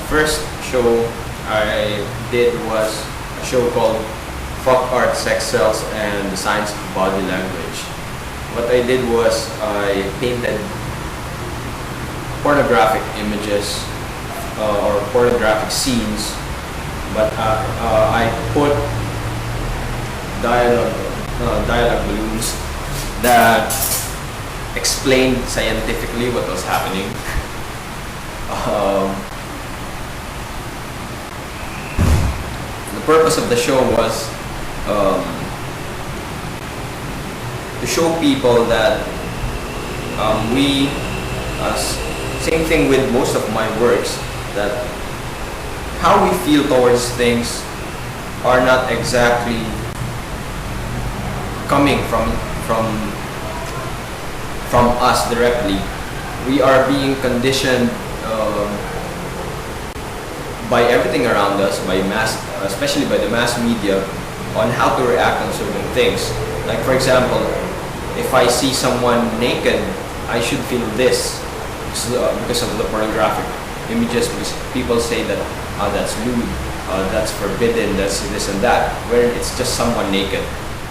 First show I did was a show called Fuck Art, Sex Cells, and the Science of Body Language. What I did was I painted pornographic images or pornographic scenes, but I put dialogue balloons that explained scientifically what was happening. The purpose of the show was to show people that same thing with most of my works, that how we feel towards things are not exactly coming from us directly. We are being conditioned by everything around us, especially by the mass media, on how to react on certain things. Like, for example, if I see someone naked, I should feel this because of the pornographic images, because people say that that's lewd, that's forbidden, that's this and that, where it's just someone naked.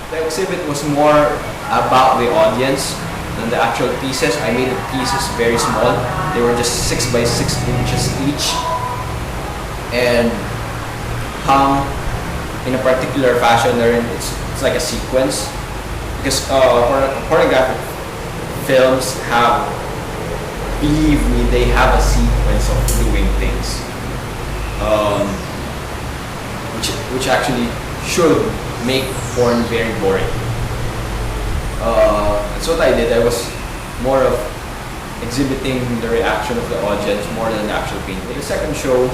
The exhibit was more about the audience than the actual pieces. I made the pieces very small. They were just 6 by 6 inches each and hung in a particular fashion wherein it's like a sequence, because pornographic films have, believe me, they have a sequence of doing things, which actually should make porn very boring. That's what I did. I was more of exhibiting the reaction of the audience more than the actual painting. The second show,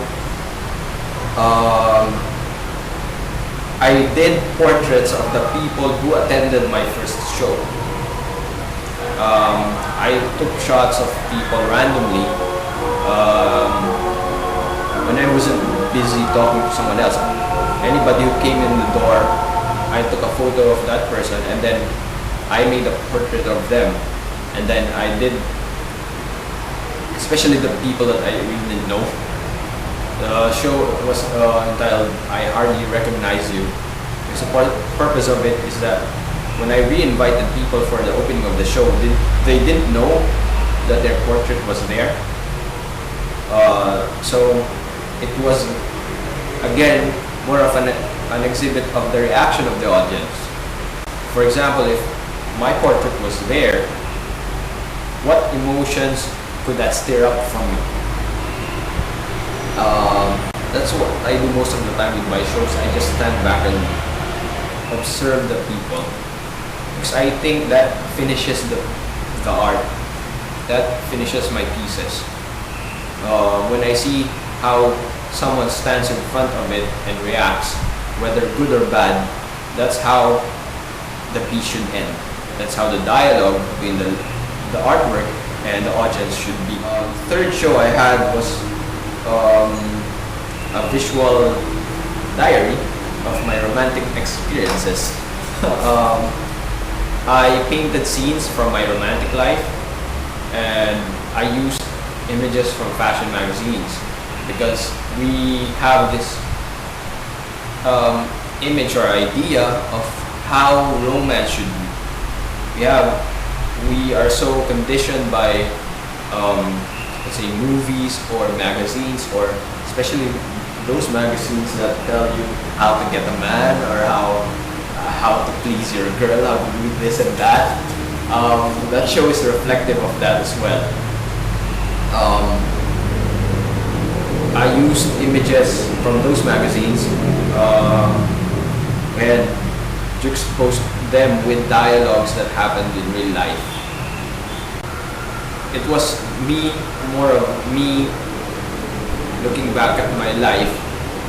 I did portraits of the people who attended my first show. I took shots of people randomly when I wasn't busy talking to someone else. Anybody who came in the door, I took a photo of that person and then I made a portrait of them. And then I did, especially the people that I really didn't know. The show was entitled I Hardly Recognize You. Because the purpose of it is that when I re-invited people for the opening of the show, they didn't know that their portrait was there. So it was, again, more of an exhibit of the reaction of the audience. For example, if my portrait was there, what emotions could that stir up from me? That's what I do most of the time with my shows. I just stand back and observe the people, because I think that finishes the art. That finishes my pieces. When I see how someone stands in front of it and reacts, whether good or bad, that's how the piece should end. That's how the dialogue between the artwork and the audience should be. Third show I had was a visual diary of my romantic experiences. I painted scenes from my romantic life, and I used images from fashion magazines, because we have this image or idea of how romance should be. We are so conditioned by let's say movies or magazines, or especially those magazines that tell you how to get a man, or how to please your girl, how to do this and that. That show is reflective of that as well. I used images from those magazines and juxtaposed them with dialogues that happened in real life. It was more of me looking back at my life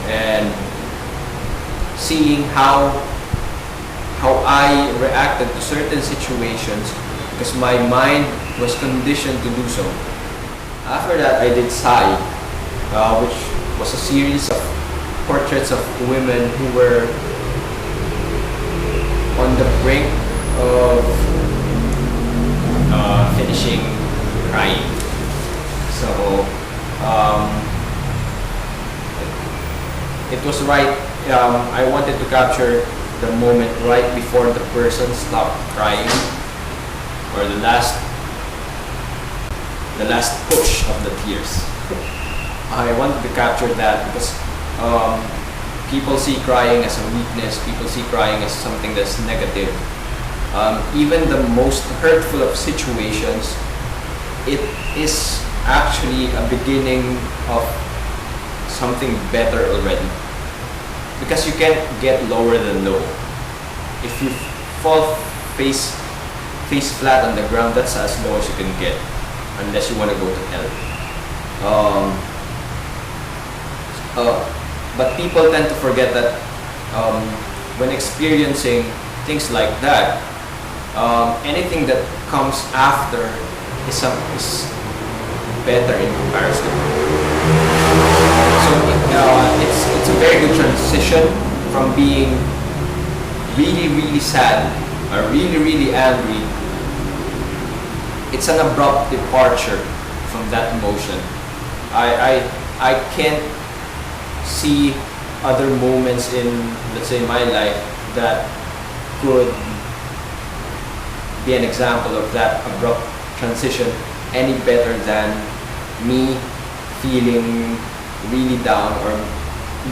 and seeing how I reacted to certain situations, because my mind was conditioned to do so. After that, I did Sai, which was a series of portraits of women who were on the brink of finishing crying. So it was right. I wanted to capture the moment right before the person stopped crying, or the last push of the tears. I wanted to capture that because people see crying as a weakness. People see crying as something that's negative. Even the most hurtful of situations, it is actually a beginning of something better already. Because you can't get lower than low. If you fall face flat on the ground, that's as low as you can get, unless you want to go to hell. But people tend to forget that when experiencing things like that, anything that comes after is better in comparison. So it's a very good transition from being really sad or really angry. It's an abrupt departure from that emotion. I can't see other moments in, let's say, my life that could be an example of that abrupt transition any better than me feeling really down or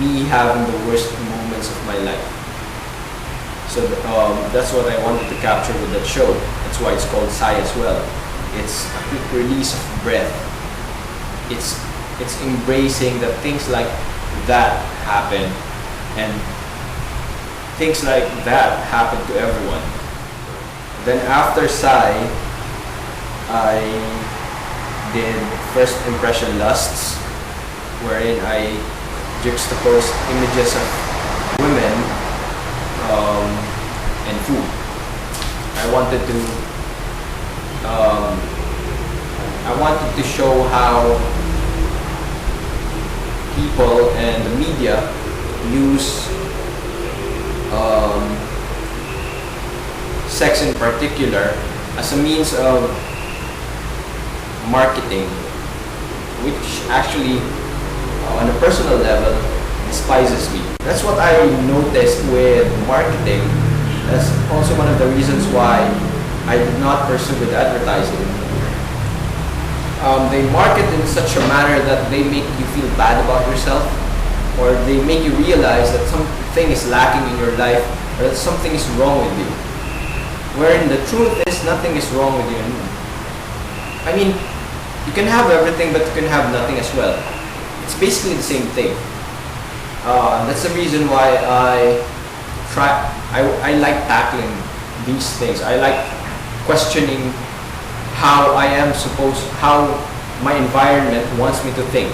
me having the worst moments of my life. So that's what I wanted to capture with that show. That's why it's called Sigh as well. It's a quick release of breath. It's embracing that things like that happen, and things like that happen to everyone. Then after Sigh, I did First Impression Lusts, wherein I juxtaposed images of women and food. I wanted to show how people and the media use sex in particular as a means of marketing, which actually on a personal level despises me. That's what I noticed with marketing. That's also one of the reasons why I did not pursue with advertising. They market in such a manner that they make you feel bad about yourself, or they make you realize that something is lacking in your life, or that something is wrong with you. Wherein the truth is nothing is wrong with you. I mean, you can have everything, but you can have nothing as well. It's basically the same thing. That's the reason why I like tackling these things. I like questioning how my environment wants me to think.